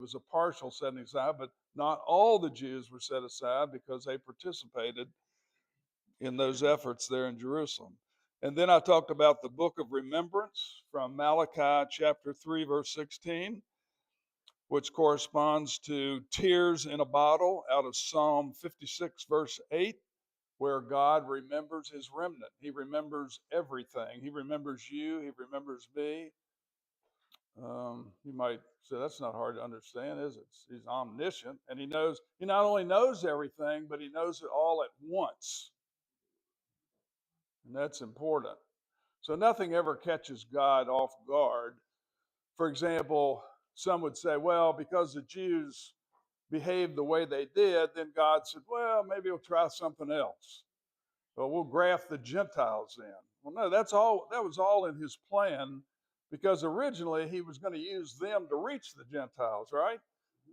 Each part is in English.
was a partial setting aside, but not all the Jews were set aside because they participated in those efforts there in Jerusalem. And then I talked about the book of remembrance from Malachi chapter 3, verse 16, which corresponds to tears in a bottle out of Psalm 56, verse 8, where God remembers his remnant. He remembers everything. He remembers you. He remembers me. You might say that's not hard to understand, is it? He's omniscient, and he knows. He not only knows everything, but he knows it all at once, and that's important. So nothing ever catches God off guard. For example, some would say, well, because the Jews behaved the way they did, then God said, well, maybe we'll try something else. Well, we'll graft the Gentiles in. Well, no, that was all in his plan, because originally he was going to use them to reach the Gentiles, right?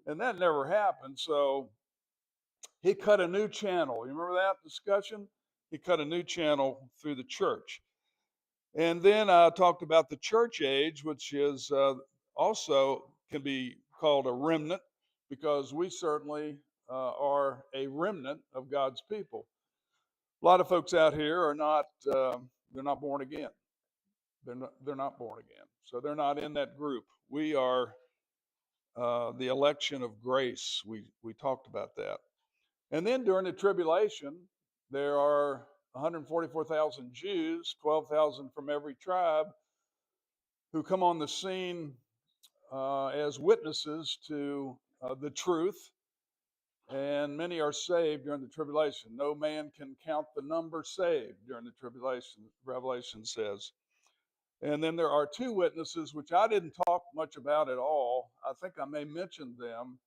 And that never happened. So he cut a new channel. You remember that discussion? He cut a new channel through the church. And then I talked about the church age, which is also can be called a remnant, because we certainly are a remnant of God's people. A lot of folks out here are not, they're not born again. They're not born again. So they're not in that group. We are the election of grace. We talked about that. And then during the tribulation, there are 144,000 Jews, 12,000 from every tribe, who come on the scene as witnesses to the truth, and many are saved during the tribulation. No man can count the number saved during the tribulation, Revelation says. And then there are two witnesses, which I didn't talk much about at all. I think I may mention them.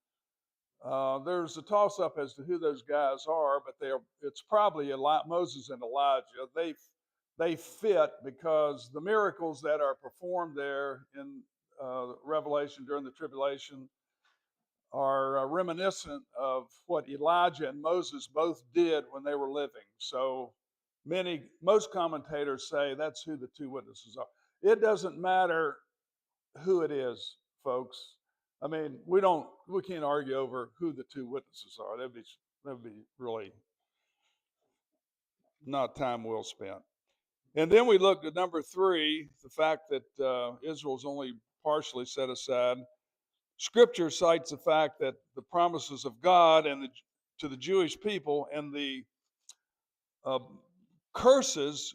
There's a toss-up as to who those guys are, but it's probably Moses and Elijah. They fit because the miracles that are performed there in Revelation during the tribulation are reminiscent of what Elijah and Moses both did when they were living. So most commentators say that's who the two witnesses are. It doesn't matter who it is, folks. I mean, we can't argue over who the two witnesses are. That'd be really not time well spent. And then we looked at number 3, the fact that Israel's only partially set aside. Scripture cites the fact that the promises of God to the Jewish people and the curses